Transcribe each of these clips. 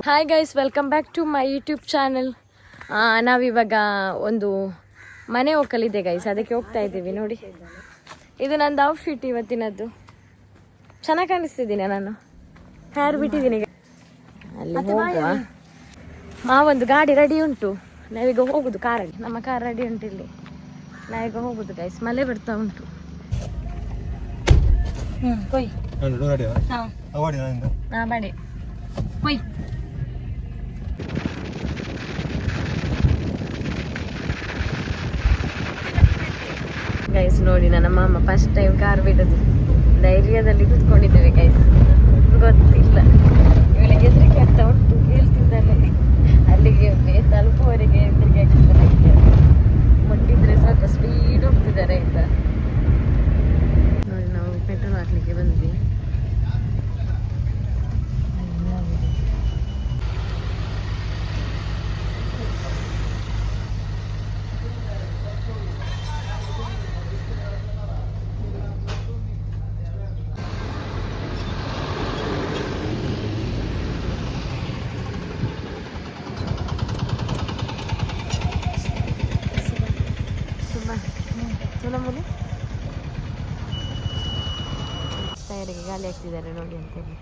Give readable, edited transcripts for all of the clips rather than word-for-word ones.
Hi guys, welcome back to my YouTube channel. ನಾವಿವಾಗ ಒಂದು ಮನೆ ಹೋಗಲಿದೆ ಗೈಸ್, ಅದಕ್ಕೆ ಹೋಗ್ತಾ ಇದ್ದೀವಿ. ನೋಡಿ, ಇದು ನಂದು ಔಟ್ಫಿಟ್ ಇವತ್ತಿನದ್ದು. ಚೆನ್ನಾಗಿ ಕಾಣಿಸ್ತಿದ್ದೀನಿ ನಾನು, ಹೇರ್ ಬಿಟ್ಟಿದ್ದೀನಿ. ಅಲ್ಲಿ ಹೋಗುವ. ಒಂದು ಗಾಡಿ ರೆಡಿ ಉಂಟು, ನಾವೀಗ ಹೋಗುದು ಕಾರಲ್ಲಿ. ನಮ್ಮ ಕಾರ್ ರೆಡಿ ಉಂಟು, ಇಲ್ಲಿ ನಾವೀಗ ಹೋಗುದು ಗೈಸ್. ಮಳೆ ಬರ್ತಾ ಉಂಟು. ಕೊಯ್ ಬಾಡಿ ಕೊಯ್. ಗೈಸ್ ನೋಡಿ, ನನ್ನ ಮಾಮ ಫಸ್ಟ್ ಟೈಮ್ ಕಾರ್ ಬಿಡೋದು. ಧೈರ್ಯದಲ್ಲಿ ಕೂತ್ಕೊಂಡಿದ್ದೇವೆ ಗೈಸ್. ಗೊತ್ತಿಲ್ಲ, ಇವಳಿಗೆ ಹೆದರಿಕೆ ಆಗ್ತಾ ಉಂಟು. ಹೇಳ್ತಿದ್ದಾನೆ ಅಲ್ಲಿಗೆ ತಲುಪುವವರೆಗೆ ಹೆದರಿಕೆ ಆಗ್ತಿದ್ದಾರೆ. ಮುಟ್ಟಿದ್ರೆ ಸ್ವಲ್ಪ ಸ್ಪೀಡ್ ಹೋಗ್ತಿದ್ದಾರೆ ಆಯ್ತಾ. ನೋಡಿ, ನಾವು ಪೆಟ್ರೋಲ್ ಹಾಕ್ಲಿಕ್ಕೆ ಬಂದ್ವಿ. ಟೈರಿಗೆ ಗಾಳಿ ಹಾಕ್ತಿದ್ದಾರೆ ನೋಡಿ ಅಂತೇಳಿ.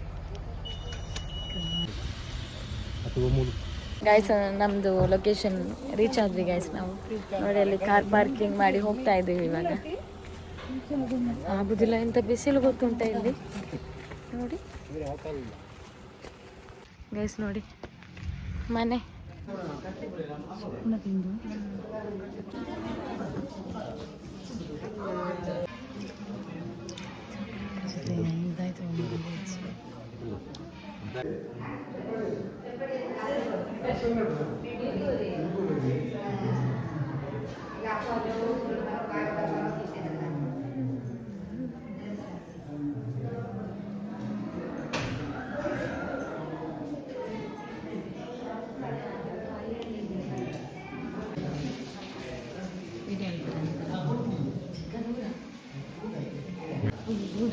ಗೈಸ್, ನಮ್ದು ಲೊಕೇಶನ್ ರೀಚ್ ಆದ್ವಿ ಗೈಸ್. ನಾವು ನೋಡಿ ಅಲ್ಲಿ ಕಾರ್ ಪಾರ್ಕಿಂಗ್ ಮಾಡಿ ಹೋಗ್ತಾ ಇದ್ದೀವಿ ಇವಾಗ. ಆಗುದಿಲ್ಲ, ಎಂತ ಬಿಸಿಲು ಗೊತ್ತುಂಟ ಇಲ್ಲಿ. ನೋಡಿ ಗೈಸ್, ನೋಡಿ ಮನೆ.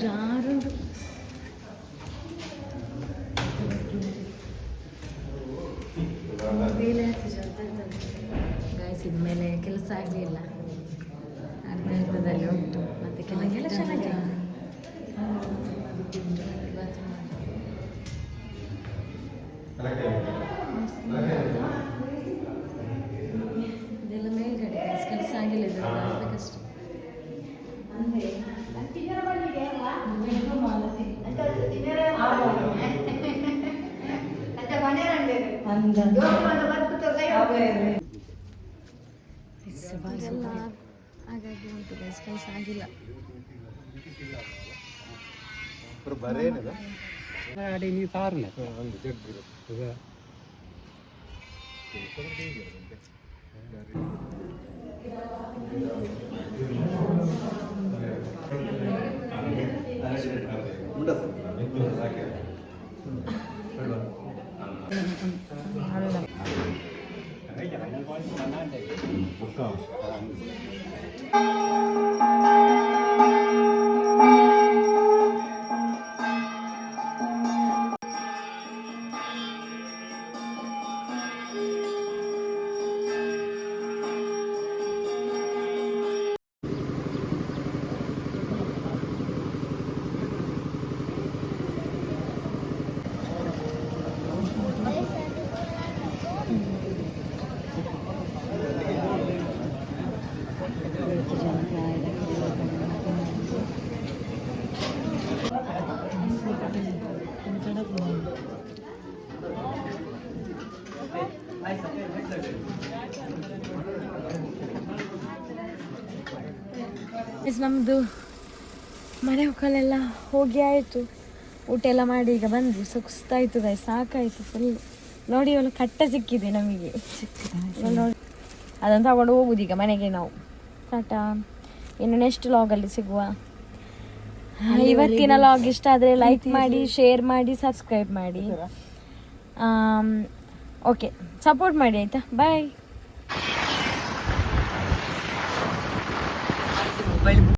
ಜಾರುಂಡು ಗಾಯಸಿದ ಮೇಲೆ ಕೆಲಸ ಆಗಲಿಲ್ಲ, ಅರ್ಧದಲ್ಲಿ ಉಂಟು. ಮತ್ತೆ ಕೆಲಸ ಚೆನ್ನಾಗಿ ಇದೆಲ್ಲ ಮೇಲ್ಗಡೆ ಕೆಲಸ ಆಗಿಲ್ಲ, ಆಗಬೇಕಷ್ಟೆ. ಹಾಗಾಗಿ ಉಂಟು ಗೈಸ್, ಕೆಲಸ ಆಗಿಲ್ಲ. ನಮ್ಮದು ಮನೆ ಹೋಗಲೆಲ್ಲ ಹೋಗಿ ಆಯಿತು. ಊಟ ಎಲ್ಲ ಮಾಡಿ ಈಗ ಬಂದ್ವಿ. ಸುಸ್ತಾಯಿತು ಗಾಯ, ಸಾಕಾಯಿತು ಫುಲ್. ನೋಡಿ, ಅವಳು ಕಟ್ಟ ಸಿಕ್ಕಿದೆ ನಮಗೆ. ನೋಡಿ, ಅದನ್ನು ತಗೊಂಡು ಹೋಗುದು ಈಗ ಮನೆಗೆ ನಾವು. ಟಾಟಾ, ಇನ್ನು ನೆಕ್ಸ್ಟ್ ಲಾಗಲ್ಲಿ ಸಿಗುವ. ಇವತ್ತಿನ ಲಾಗ್ ಇಷ್ಟ ಆದರೆ ಲೈಕ್ ಮಾಡಿ, ಶೇರ್ ಮಾಡಿ, ಸಬ್ಸ್ಕ್ರೈಬ್ ಮಾಡಿ. ಓಕೆ, ಸಪೋರ್ಟ್ ಮಾಡಿ ಆಯಿತಾ. ಬಾಯ್.